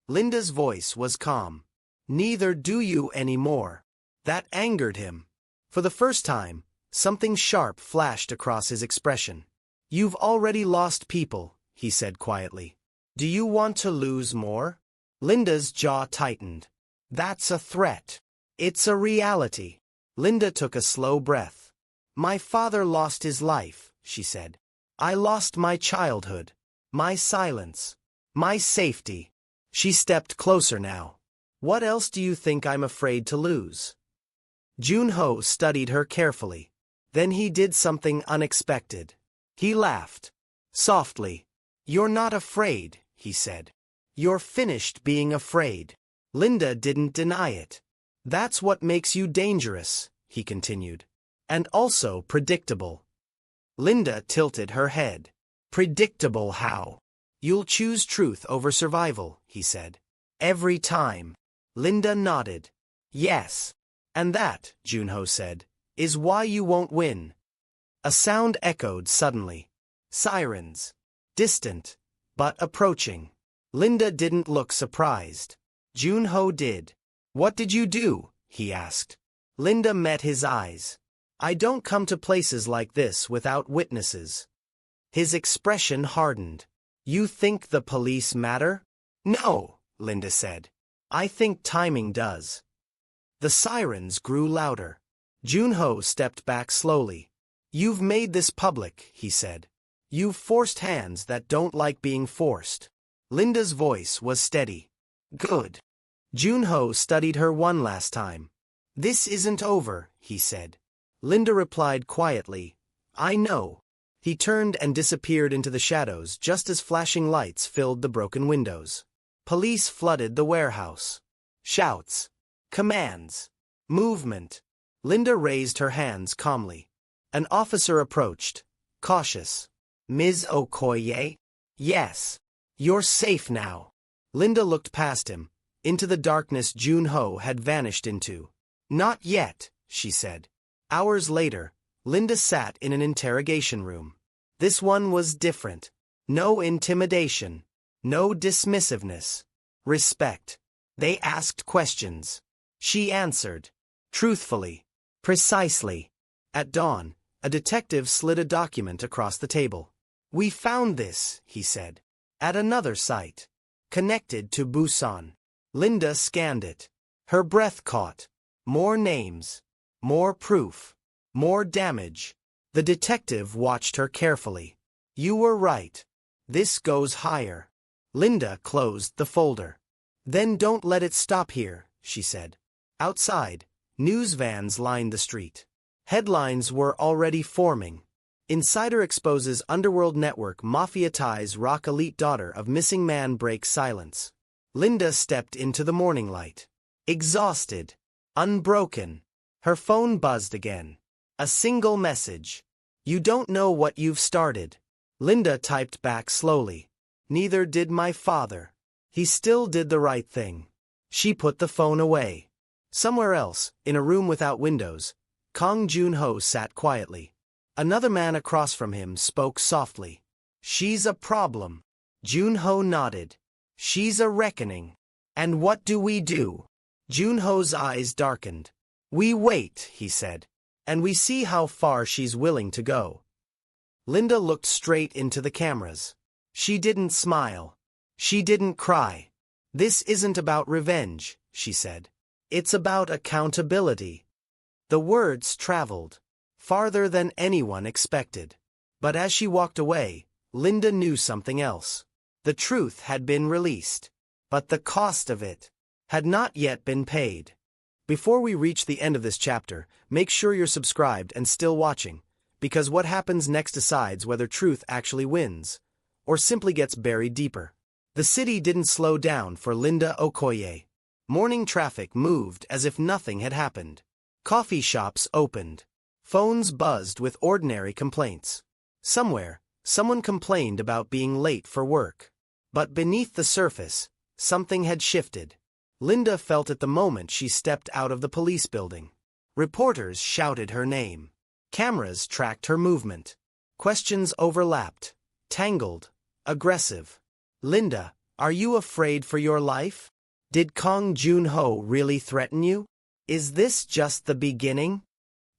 Linda's voice was calm. "Neither do you anymore." That angered him. For the first time, something sharp flashed across his expression. "You've already lost people," he said quietly. "Do you want to lose more?" Linda's jaw tightened. "That's a threat." "It's a reality." Linda took a slow breath. "My father lost his life," she said. "I lost my childhood, my silence, my safety." She stepped closer now. "What else do you think I'm afraid to lose?" Joon-ho studied her carefully. Then he did something unexpected. He laughed. Softly. "You're not afraid," he said. "You're finished being afraid." Linda didn't deny it. "That's what makes you dangerous," he continued. "And also predictable." Linda tilted her head. "Predictable how?" "You'll choose truth over survival," he said. "Every time." Linda nodded. "Yes. And that," Joon-ho said, "is why you won't win." A sound echoed suddenly. Sirens. Distant, but approaching. Linda didn't look surprised. Joon-ho did. "What did you do?" he asked. Linda met his eyes. "I don't come to places like this without witnesses." His expression hardened. "You think the police matter?" "No," Linda said. "I think timing does." The sirens grew louder. Joon-ho stepped back slowly. "You've made this public," he said. "You've forced hands that don't like being forced." Linda's voice was steady. "Good." Joon-ho studied her one last time. "This isn't over," he said. Linda replied quietly, "I know." He turned and disappeared into the shadows just as flashing lights filled the broken windows. Police flooded the warehouse. Shouts. Commands. Movement. Linda raised her hands calmly. An officer approached. cautious. Ms. Okoye? Yes. You're safe now. Linda looked past him, into the darkness Jun-ho had vanished into. Not yet, she said. Hours later, Linda sat in an interrogation room. This one was different. No intimidation. No dismissiveness. Respect. They asked questions. She answered. Truthfully. Precisely. At dawn, a detective slid a document across the table. We found this, he said. At another site. Connected to Busan. Linda scanned it. Her breath caught. More names. More proof. More damage. The detective watched her carefully. You were right. This goes higher. Linda closed the folder. Then don't let it stop here, she said. Outside, news vans lined the street. Headlines were already forming. Insider exposes underworld network Mafia ties rock elite daughter of missing man breaks silence. Linda stepped into the morning light. Exhausted. Unbroken. Her phone buzzed again. A single message. You don't know what you've started. Linda typed back slowly. Neither did my father. He still did the right thing. She put the phone away. Somewhere else, in a room without windows, Kang Jun-ho sat quietly. Another man across from him spoke softly. She's a problem. Jun-ho nodded. She's a reckoning. And what do we do? Jun-ho's eyes darkened. We wait, he said. And we see how far she's willing to go. Linda looked straight into the cameras. She didn't smile. She didn't cry. This isn't about revenge, she said. It's about accountability. The words traveled. Farther than anyone expected. But as she walked away, Linda knew something else. The truth had been released. But the cost of it had not yet been paid. Before we reach the end of this chapter, make sure you're subscribed and still watching, because what happens next decides whether truth actually wins, or simply gets buried deeper. The city didn't slow down for Linda Okoye. Morning traffic moved as if nothing had happened. Coffee shops opened. Phones buzzed with ordinary complaints. Somewhere, someone complained about being late for work. But beneath the surface, something had shifted. Linda felt it the moment she stepped out of the police building. Reporters shouted her name. Cameras tracked her movement. Questions overlapped. Tangled. Aggressive. Linda, are you afraid for your life? Did Kang Jun-ho really threaten you? Is this just the beginning?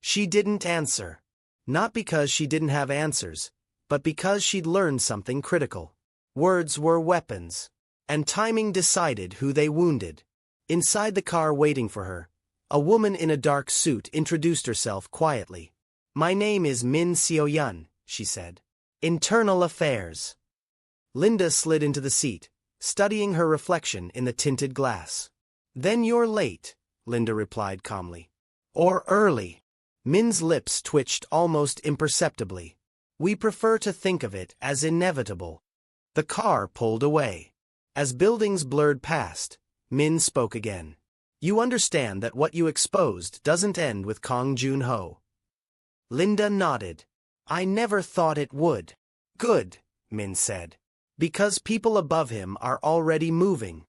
She didn't answer. Not because she didn't have answers, but because she'd learned something critical. Words were weapons. And timing decided who they wounded. Inside the car waiting for her, a woman in a dark suit introduced herself quietly. My name is Min Seo-yun, she said. Internal Affairs. Linda slid into the seat, studying her reflection in the tinted glass. Then you're late, Linda replied calmly. Or early. Min's lips twitched almost imperceptibly. We prefer to think of it as inevitable. The car pulled away. As buildings blurred past, Min spoke again. You understand that what you exposed doesn't end with Kang Jun-ho. Linda nodded. I never thought it would. Good, Min said. Because people above him are already moving.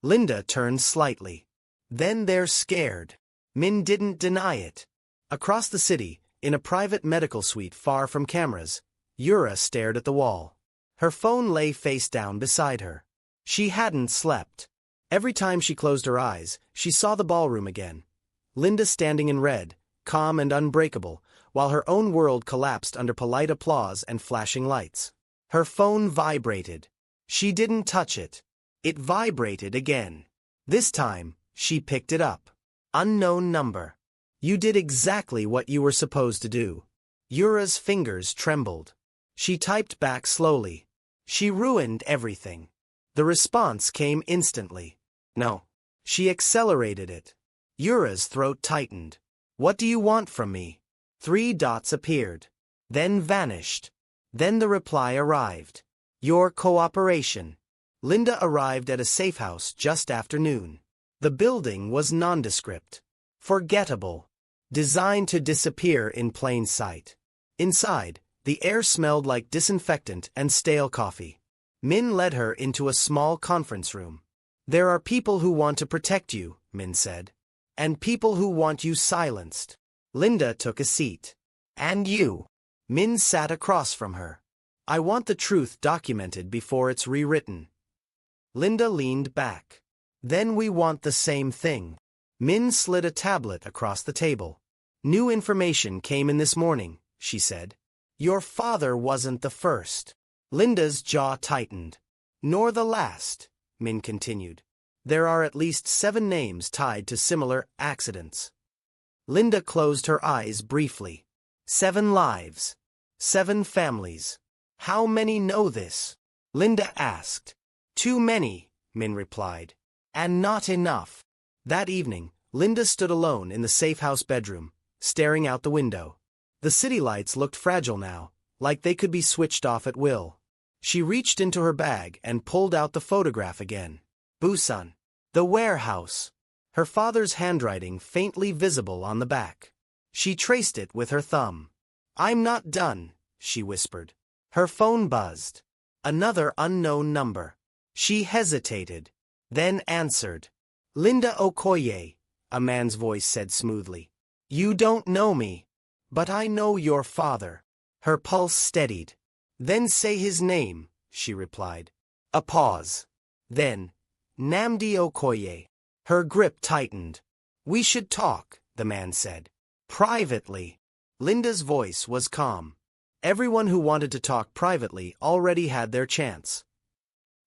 Linda turned slightly. Then they're scared. Min didn't deny it. Across the city, in a private medical suite far from cameras, Yura stared at the wall. Her phone lay face down beside her. She hadn't slept. Every time she closed her eyes, she saw the ballroom again. Linda standing in red, calm and unbreakable, while her own world collapsed under polite applause and flashing lights. Her phone vibrated. She didn't touch it. It vibrated again. This time, she picked it up. Unknown number. You did exactly what you were supposed to do. Yura's fingers trembled. She typed back slowly. She ruined everything. The response came instantly. No. She accelerated it. Yura's throat tightened. What do you want from me? 3 dots appeared. Then vanished. Then the reply arrived. Your cooperation. Linda arrived at a safe house just after noon. The building was nondescript. Forgettable. Designed to disappear in plain sight. Inside, The air smelled like disinfectant and stale coffee. Min led her into a small conference room. There are people who want to protect you, Min said. And people who want you silenced. Linda took a seat. And you? Min sat across from her. I want the truth documented before it's rewritten. Linda leaned back. Then we want the same thing. Min slid a tablet across the table. New information came in this morning, she said. Your father wasn't the first. Linda's jaw tightened. Nor the last, Min continued. There are at least 7 names tied to similar accidents. Linda closed her eyes briefly. 7 lives. 7 families. How many know this? Linda asked. Too many, Min replied. And not enough. That evening, Linda stood alone in the safe house bedroom, staring out the window. The city lights looked fragile now, like they could be switched off at will. She reached into her bag and pulled out the photograph again. Busan. The warehouse. Her father's handwriting faintly visible on the back. She traced it with her thumb. I'm not done, she whispered. Her phone buzzed. Another unknown number. She hesitated, then answered. Linda Okoye, a man's voice said smoothly. You don't know me, but I know your father. Her pulse steadied. Then say his name, she replied. A pause. Then, Namdi Okoye. Her grip tightened. We should talk, the man said. Privately. Linda's voice was calm. Everyone who wanted to talk privately already had their chance.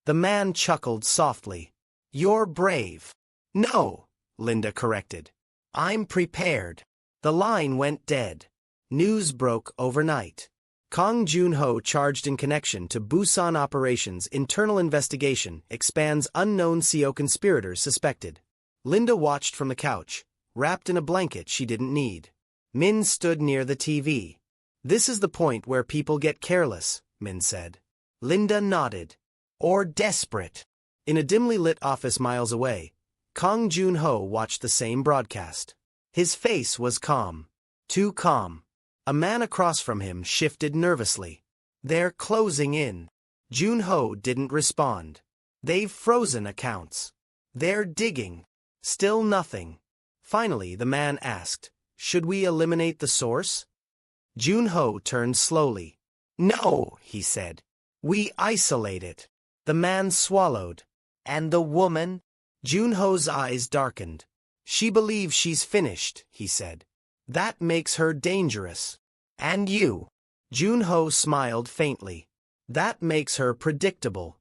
The man chuckled softly. You're brave. No, Linda corrected. I'm prepared. The line went dead. News broke overnight. Kang Joon-ho charged in connection to Busan operations internal investigation expands unknown CO conspirators suspected. Linda watched from the couch, wrapped in a blanket she didn't need. Min stood near the TV. This is the point where people get careless, Min said. Linda nodded. Or desperate. In a dimly lit office miles away, Kang Joon-ho watched the same broadcast. His face was calm. Too calm. A man across from him shifted nervously. They're closing in. Joon-ho didn't respond. They've frozen accounts. They're digging. Still nothing. Finally, the man asked, should we eliminate the source? Joon-ho turned slowly. No, he said. We isolate it. The man swallowed. And the woman? Joon-ho's eyes darkened. She believes she's finished, he said. That makes her dangerous. And you? Joon-ho smiled faintly. That makes her predictable.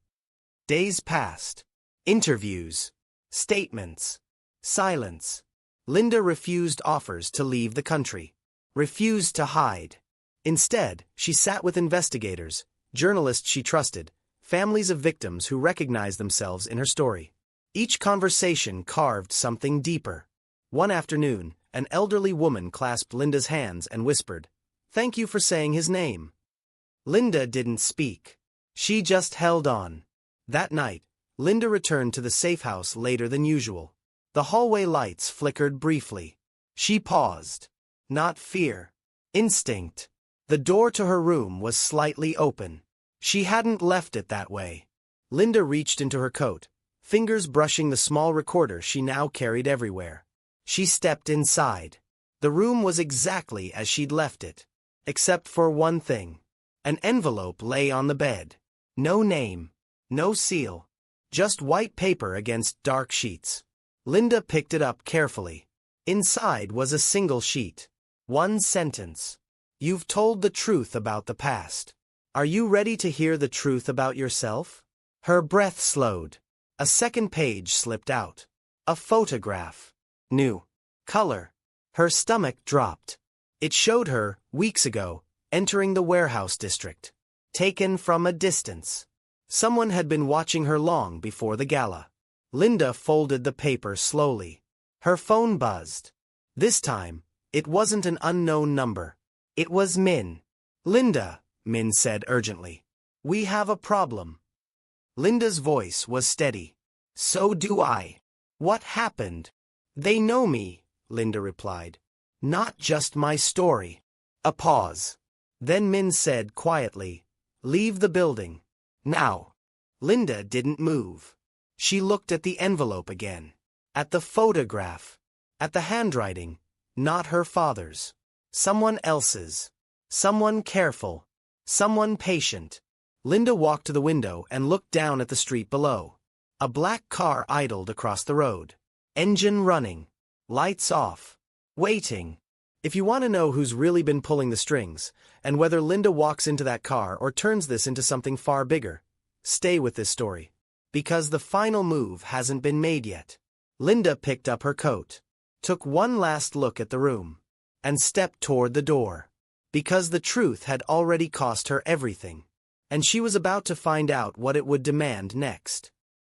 Days passed. Interviews. Statements. Silence. Linda refused offers to leave the country. Refused to hide. Instead, she sat with investigators, journalists she trusted, families of victims who recognized themselves in her story. Each conversation carved something deeper. One afternoon, an elderly woman clasped Linda's hands and whispered, Thank you for saying his name. Linda didn't speak. She just held on. That night, Linda returned to the safe house later than usual. The hallway lights flickered briefly. She paused. Not fear. Instinct. The door to her room was slightly open. She hadn't left it that way. Linda reached into her coat, fingers brushing the small recorder she now carried everywhere. She stepped inside. The room was exactly as she'd left it. Except for one thing. An envelope lay on the bed. No name. No seal. Just white paper against dark sheets. Linda picked it up carefully. Inside was a single sheet. One sentence. You've told the truth about the past. Are you ready to hear the truth about yourself? Her breath slowed. A second page slipped out. A photograph. New. Color. Her stomach dropped. It showed her, weeks ago, entering the warehouse district. Taken from a distance. Someone had been watching her long before the gala. Linda folded the paper slowly. Her phone buzzed. This time, it wasn't an unknown number. It was Min. Linda, Min said urgently. We have a problem. Linda's voice was steady. So do I. What happened? They know me, Linda replied. Not just my story. A pause. Then Min said quietly, "Leave the building. Now." Linda didn't move. She looked at the envelope again. At the photograph. At the handwriting. Not her father's. Someone else's. Someone careful. Someone patient. Linda walked to the window and looked down at the street below. A black car idled across the road. Engine running. Lights off. Waiting. If you want to know who's really been pulling the strings, and whether Linda walks into that car or turns this into something far bigger, stay with this story. Because the final move hasn't been made yet. Linda picked up her coat, took one last look at the room, and stepped toward the door. Because the truth had already cost her everything, and she was about to find out what it would demand next.